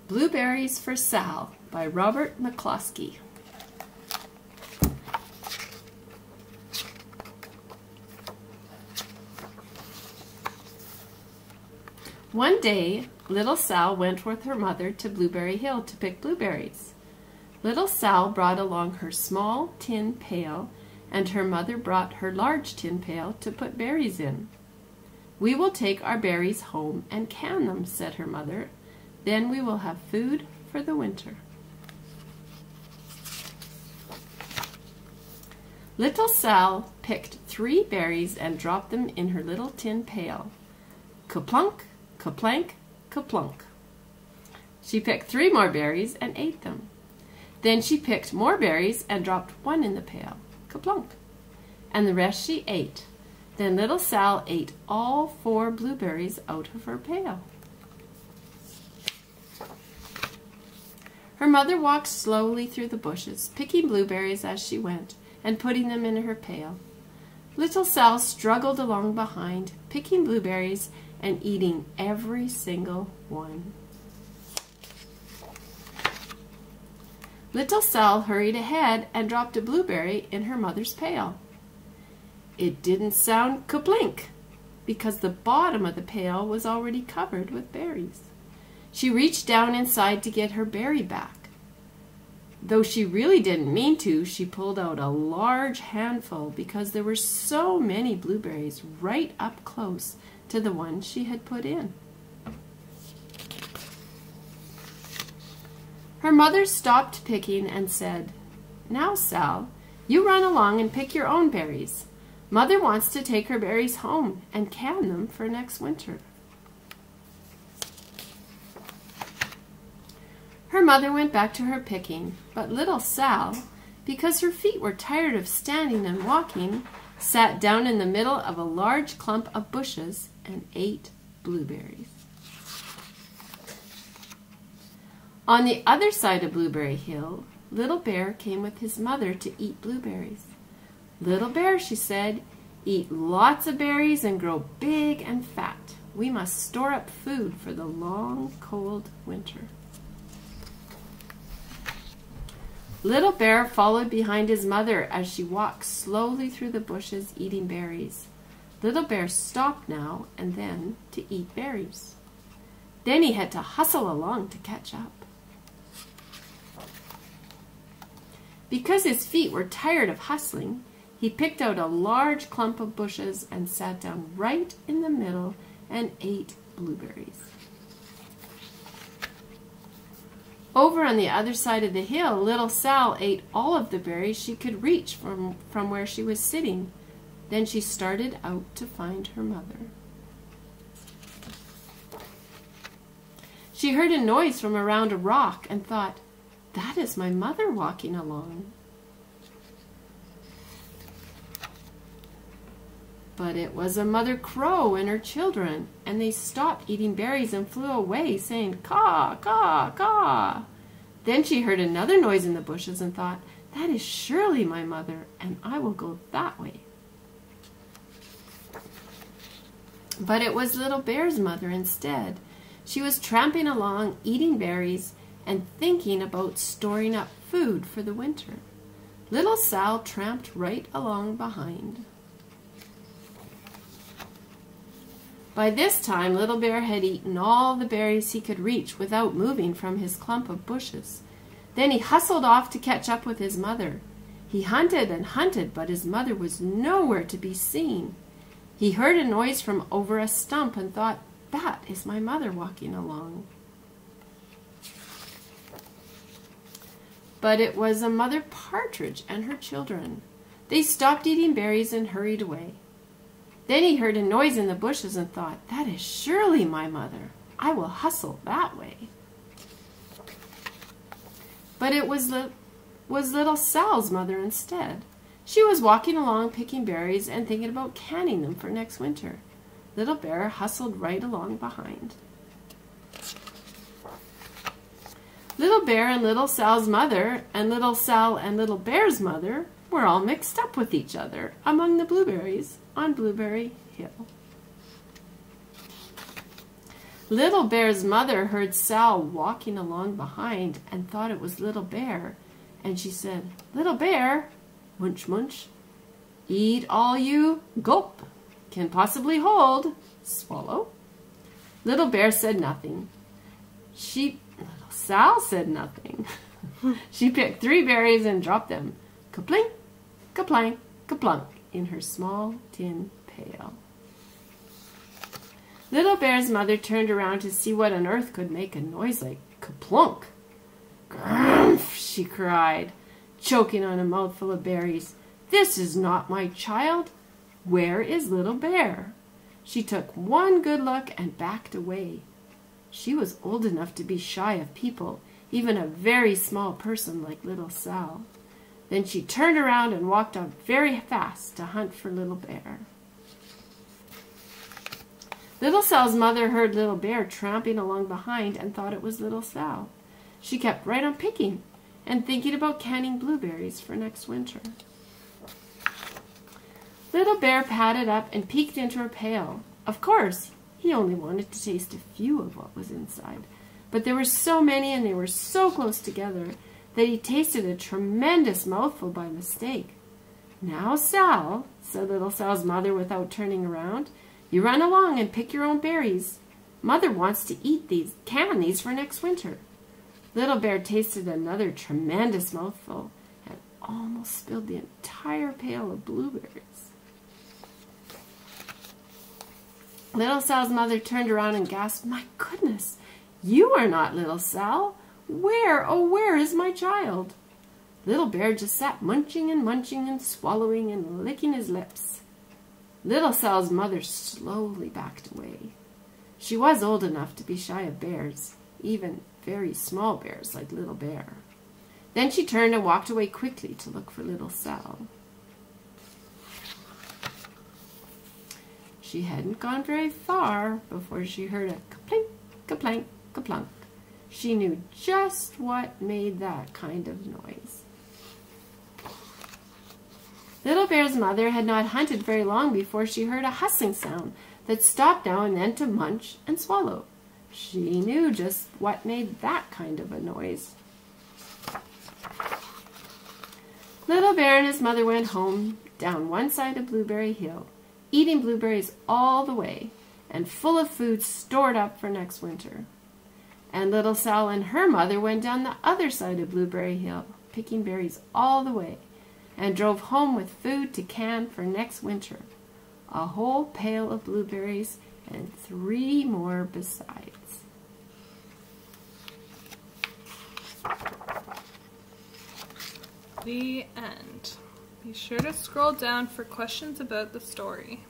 Blueberries for Sal by Robert McCloskey. One day, little Sal went with her mother to Blueberry Hill to pick blueberries. Little Sal brought along her small tin pail, and her mother brought her large tin pail to put berries in. "We will take our berries home and can them," said her mother. "Then we will have food for the winter." Little Sal picked 3 berries and dropped them in her little tin pail. Ka-plunk, ka-plank, ka-plunk. She picked 3 more berries and ate them. Then she picked more berries and dropped 1 in the pail. Ka-plunk. And the rest she ate. Then little Sal ate all 4 blueberries out of her pail. Her mother walked slowly through the bushes, picking blueberries as she went and putting them in her pail. Little Sal struggled along behind, picking blueberries and eating every single one. Little Sal hurried ahead and dropped a blueberry in her mother's pail. It didn't sound ka-plink because the bottom of the pail was already covered with berries. She reached down inside to get her berry back. Though she really didn't mean to, she pulled out a large handful because there were so many blueberries right up close to the one she had put in. Her mother stopped picking and said, "Now, Sal, you run along and pick your own berries. Mother wants to take her berries home and can them for next winter." Her mother went back to her picking, but little Sal, because her feet were tired of standing and walking, sat down in the middle of a large clump of bushes and ate blueberries. On the other side of Blueberry Hill, Little Bear came with his mother to eat blueberries. "Little Bear," she said, "eat lots of berries and grow big and fat. We must store up food for the long, cold winter." Little Bear followed behind his mother as she walked slowly through the bushes eating berries. Little Bear stopped now and then to eat berries. Then he had to hustle along to catch up. Because his feet were tired of hustling, he picked out a large clump of bushes and sat down right in the middle and ate blueberries. Over on the other side of the hill, little Sal ate all of the berries she could reach from where she was sitting. Then she started out to find her mother. She heard a noise from around a rock and thought, "That is my mother walking along." But it was a mother crow and her children, and they stopped eating berries and flew away, saying, "Caw, caw, caw." Then she heard another noise in the bushes and thought, "That is surely my mother, and I will go that way." But it was Little Bear's mother instead. She was tramping along, eating berries, and thinking about storing up food for the winter. Little Sal tramped right along behind. By this time, Little Bear had eaten all the berries he could reach without moving from his clump of bushes. Then he hustled off to catch up with his mother. He hunted and hunted, but his mother was nowhere to be seen. He heard a noise from over a stump and thought, "That is my mother walking along." But it was a mother partridge and her children. They stopped eating berries and hurried away. Then he heard a noise in the bushes and thought, "That is surely my mother. I will hustle that way." But it was little Sal's mother instead. She was walking along picking berries and thinking about canning them for next winter. Little Bear hustled right along behind. Little Bear and Little Sal's mother and Little Sal and Little Bear's mother were all mixed up with each other among the blueberries on Blueberry Hill. Little Bear's mother heard Sal walking along behind and thought it was Little Bear, and she said, "Little Bear, munch, munch, eat all you, gulp, can possibly hold, swallow." Little Bear said nothing. Little Sal said nothing. She picked 3 berries and dropped them, ka-plink, ka-plank, ka-plunk, in her small tin pail. Little Bear's mother turned around to see what on earth could make a noise like ka-plunk. "Grumph!" she cried, choking on a mouthful of berries. "This is not my child. Where is Little Bear?" She took one good look and backed away. She was old enough to be shy of people, even a very small person like Little Sal. Then she turned around and walked on very fast to hunt for Little Bear. Little Sal's mother heard Little Bear tramping along behind and thought it was Little Sal. She kept right on picking and thinking about canning blueberries for next winter. Little Bear padded up and peeked into her pail. Of course, he only wanted to taste a few of what was inside, but there were so many and they were so close together that he tasted a tremendous mouthful by mistake. "Now, Sal," said Little Sal's mother without turning around, "you run along and pick your own berries. Mother wants to can these for next winter." Little Bear tasted another tremendous mouthful and almost spilled the entire pail of blueberries. Little Sal's mother turned around and gasped, "My goodness, you are not Little Sal. Where, oh where is my child?" Little Bear just sat munching and swallowing and licking his lips. Little Sal's mother slowly backed away. She was old enough to be shy of bears, even very small bears like Little Bear. Then she turned and walked away quickly to look for Little Sal. She hadn't gone very far before she heard a ka-plink, ka-plank, ka-plunk. She knew just what made that kind of noise. Little Bear's mother had not hunted very long before she heard a hustling sound that stopped now and then to munch and swallow. She knew just what made that kind of a noise. Little Bear and his mother went home down one side of Blueberry Hill, eating blueberries all the way and full of food stored up for next winter. And Little Sal and her mother went down the other side of Blueberry Hill, picking berries all the way, and drove home with food to can for next winter. A whole pail of blueberries and 3 more besides. The end. Be sure to scroll down for questions about the story.